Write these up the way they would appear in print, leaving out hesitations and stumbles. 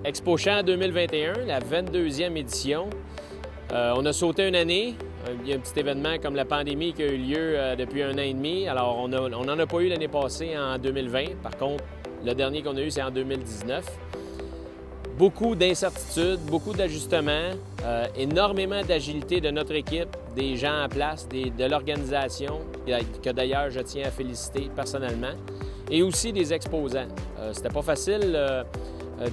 ExpoChamp 2021, la 22e édition. On a sauté une année. Il y a un petit événement comme la pandémie qui a eu lieu depuis 1 an et demi. Alors, on n'en a pas eu l'année passée en 2020. Par contre, le dernier qu'on a eu, c'est en 2019. Beaucoup d'incertitudes, beaucoup d'ajustements, énormément d'agilité de notre équipe, des gens en place, de l'organisation, que d'ailleurs je tiens à féliciter personnellement, et aussi des exposants. C'était pas facile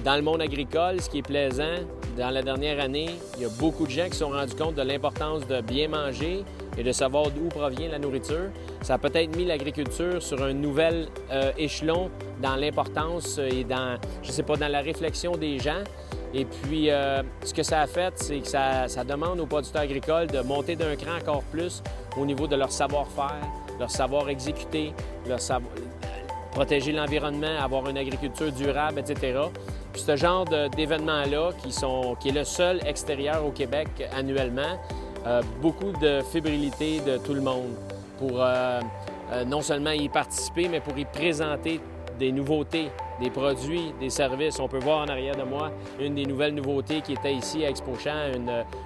dans le monde agricole. Ce qui est plaisant, dans la dernière année, il y a beaucoup de gens qui se sont rendus compte de l'importance de bien manger et de savoir d'où provient la nourriture. Ça a peut-être mis l'agriculture sur un nouvel échelon dans l'importance et dans, je sais pas, dans la réflexion des gens. Et puis, ce que ça a fait, c'est que ça demande aux producteurs agricoles de monter d'un cran encore plus au niveau de leur savoir-faire, leur savoir exécuter, protéger l'environnement, avoir une agriculture durable, etc. Puis ce genre d'événements-là, qui est le seul extérieur au Québec annuellement, beaucoup de fébrilité de tout le monde pour non seulement y participer, mais pour y présenter des nouveautés, des produits, des services. On peut voir en arrière de moi une des nouvelles nouveautés qui était ici à ExpoChamp,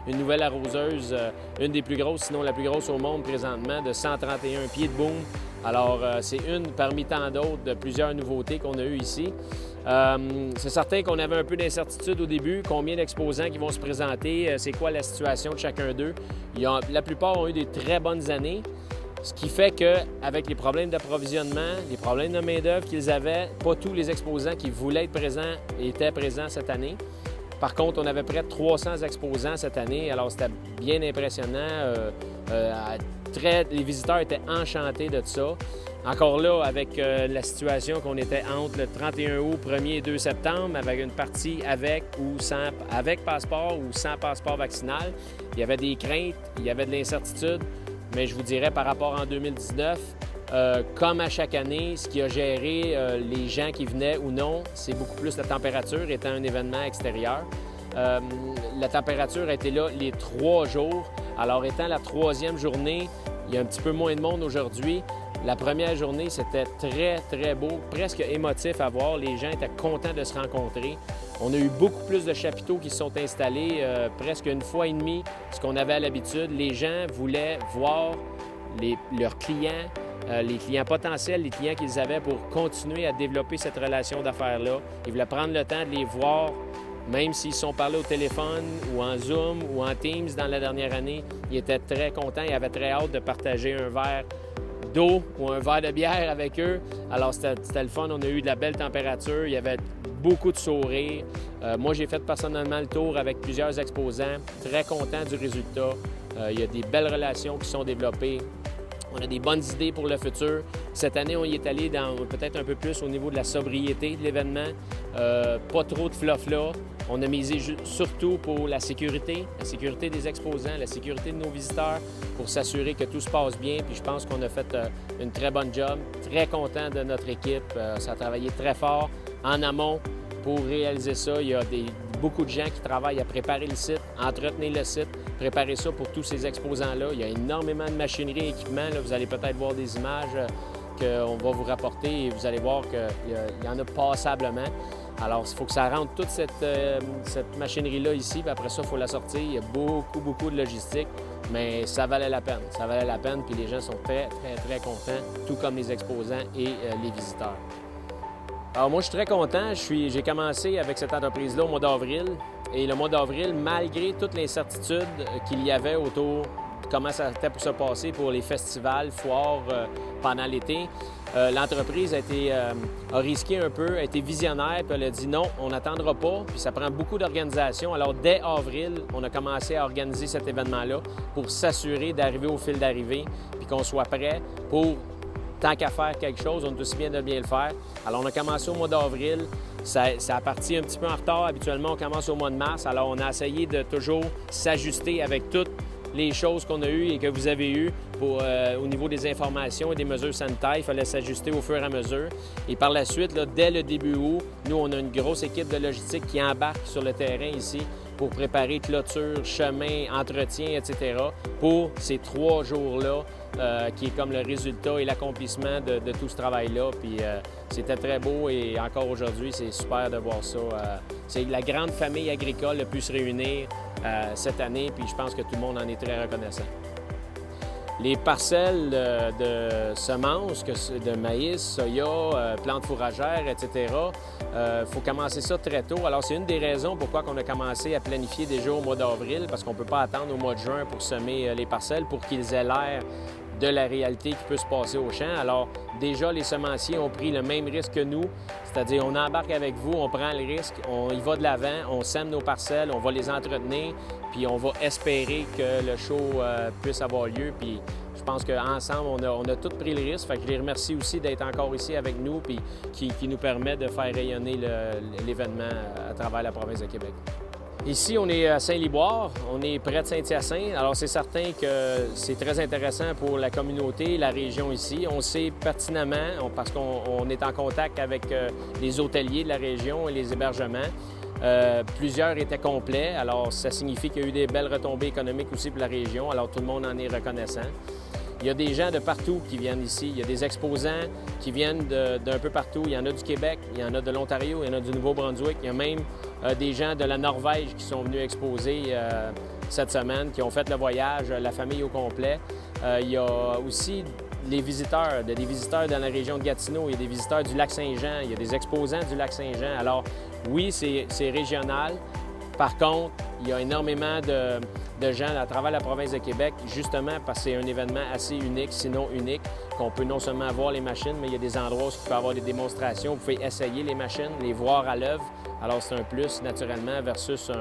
une nouvelle arroseuse, une des plus grosses, sinon la plus grosse au monde présentement, de 131 pieds de boom. Alors, c'est une parmi tant d'autres de plusieurs nouveautés qu'on a eues ici. C'est certain qu'on avait un peu d'incertitude au début. Combien d'exposants qui vont se présenter? C'est quoi la situation de chacun d'eux? La plupart ont eu des très bonnes années, ce qui fait qu'avec les problèmes d'approvisionnement, les problèmes de main-d'œuvre qu'ils avaient, pas tous les exposants qui voulaient être présents étaient présents cette année. Par contre, on avait près de 300 exposants cette année, alors c'était bien impressionnant. Les visiteurs étaient enchantés de ça. Encore là, avec la situation qu'on était entre le 31 août, 1er et 2 septembre, avec une partie avec passeport ou sans passeport vaccinal, il y avait des craintes, il y avait de l'incertitude, mais je vous dirais par rapport en 2019, comme à chaque année, ce qui a géré les gens qui venaient ou non, c'est beaucoup plus la température, étant un événement extérieur. La température a été là les 3 jours. Alors, étant la 3e journée, il y a un petit peu moins de monde aujourd'hui. La première journée, c'était très, très beau, presque émotif à voir. Les gens étaient contents de se rencontrer. On a eu beaucoup plus de chapiteaux qui se sont installés, presque 1 fois et demie ce qu'on avait à l'habitude. Les gens voulaient voir leurs clients, les clients potentiels, les clients qu'ils avaient pour continuer à développer cette relation d'affaires-là. Ils voulaient prendre le temps de les voir, même s'ils sont parlé au téléphone ou en Zoom ou en Teams dans la dernière année. Ils étaient très contents, ils avaient très hâte de partager un verre d'eau ou un verre de bière avec eux. Alors, c'était le fun. On a eu de la belle température. Il y avait beaucoup de sourires. Moi, j'ai fait personnellement le tour avec plusieurs exposants. Très content du résultat. Il y a des belles relations qui sont développées. On a des bonnes idées pour le futur. Cette année, on y est allé dans peut-être un peu plus au niveau de la sobriété de l'événement. Pas trop de fluff là. On a misé surtout pour la sécurité des exposants, la sécurité de nos visiteurs, pour s'assurer que tout se passe bien. Puis je pense qu'on a fait une très bonne job. Très content de notre équipe. Ça a travaillé très fort en amont pour réaliser ça. Il y a beaucoup de gens qui travaillent à préparer le site, à entretenir le site, préparer ça pour tous ces exposants-là. Il y a énormément de machinerie et équipements. Là, vous allez peut-être voir des images qu'on va vous rapporter et vous allez voir qu'il y en a passablement. Alors, il faut que ça rentre toute cette machinerie-là ici, puis après ça, il faut la sortir. Il y a beaucoup, beaucoup de logistique, mais ça valait la peine. Ça valait la peine, puis les gens sont très, très, très contents, tout comme les exposants et les visiteurs. Alors, moi, je suis très content. J'ai commencé avec cette entreprise-là au mois d'avril. Et le mois d'avril, malgré toute l'incertitude qu'il y avait autour de comment ça était pour se passer pour les festivals, foires pendant l'été, l'entreprise a risqué un peu, a été visionnaire, puis elle a dit non, on n'attendra pas, puis ça prend beaucoup d'organisation. Alors, dès avril, on a commencé à organiser cet événement-là pour s'assurer d'arriver au fil d'arrivée, puis qu'on soit prêt pour, tant qu'à faire quelque chose, on est aussi bien de bien le faire. Alors, on a commencé au mois d'avril. Ça a parti un petit peu en retard. Habituellement, on commence au mois de mars. Alors, on a essayé de toujours s'ajuster avec toutes les choses qu'on a eues et que vous avez eues au niveau des informations et des mesures sanitaires. Il fallait s'ajuster au fur et à mesure. Et par la suite, là, dès le début août, nous, on a une grosse équipe de logistique qui embarque sur le terrain ici pour préparer clôture, chemin, entretien, etc. pour ces 3 jours-là qui est comme le résultat et l'accomplissement de tout ce travail-là. Puis c'était très beau et encore aujourd'hui, c'est super de voir ça. C'est la grande famille agricole a pu se réunir cette année, puis je pense que tout le monde en est très reconnaissant. Les parcelles de semences, de maïs, soya, plantes fourragères, etc., il faut commencer ça très tôt. Alors, c'est une des raisons pourquoi on a commencé à planifier déjà au mois d'avril, parce qu'on ne peut pas attendre au mois de juin pour semer les parcelles pour qu'ils aient l'air de la réalité qui peut se passer au champ. Alors, déjà, les semenciers ont pris le même risque que nous, c'est-à-dire on embarque avec vous, on prend le risque, on y va de l'avant, on sème nos parcelles, on va les entretenir, puis on va espérer que le show puisse avoir lieu. Puis je pense qu'ensemble, on a tous pris le risque. Fait que je les remercie aussi d'être encore ici avec nous, puis qui nous permet de faire rayonner l'événement à travers la province de Québec. Ici, on est à Saint-Liboire, on est près de Saint-Hyacinthe. Alors, c'est certain que c'est très intéressant pour la communauté, la région ici. On sait pertinemment, parce qu'on est en contact avec les hôteliers de la région et les hébergements. Plusieurs étaient complets, alors ça signifie qu'il y a eu des belles retombées économiques aussi pour la région, alors tout le monde en est reconnaissant. Il y a des gens de partout qui viennent ici. Il y a des exposants qui viennent d'un peu partout. Il y en a du Québec, il y en a de l'Ontario, il y en a du Nouveau-Brunswick. Il y a même des gens de la Norvège qui sont venus exposer cette semaine, qui ont fait le voyage, la famille au complet. Il y a aussi des visiteurs dans la région de Gatineau. Il y a des visiteurs du Lac-Saint-Jean. Il y a des exposants du Lac-Saint-Jean. Alors, oui, c'est régional. Par contre, il y a énormément de gens à travers la province de Québec, justement parce que c'est un événement assez unique, sinon unique, qu'on peut non seulement voir les machines, mais il y a des endroits où il peut y avoir des démonstrations, vous pouvez essayer les machines, les voir à l'œuvre. Alors c'est un plus, naturellement, versus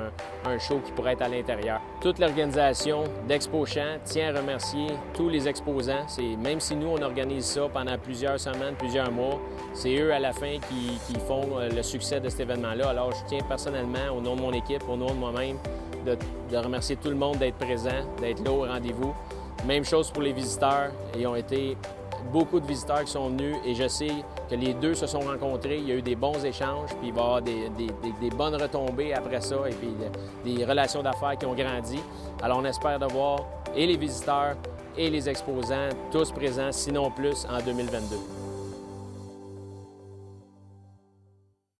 un show qui pourrait être à l'intérieur. Toute l'organisation d'Expo Champ tient à remercier tous les exposants. Même si nous, on organise ça pendant plusieurs semaines, plusieurs mois, c'est eux, à la fin, qui font le succès de cet événement-là. Alors je tiens personnellement, au nom de mon équipe, au nom de moi-même, de remercier tout le monde d'être présent, d'être là au rendez-vous. Même chose pour les visiteurs. Ils ont été beaucoup de visiteurs qui sont venus et je sais que les deux se sont rencontrés. Il y a eu des bons échanges, puis il va y avoir des bonnes retombées après ça et puis des relations d'affaires qui ont grandi. Alors on espère de voir et les visiteurs et les exposants tous présents, sinon plus, en 2022.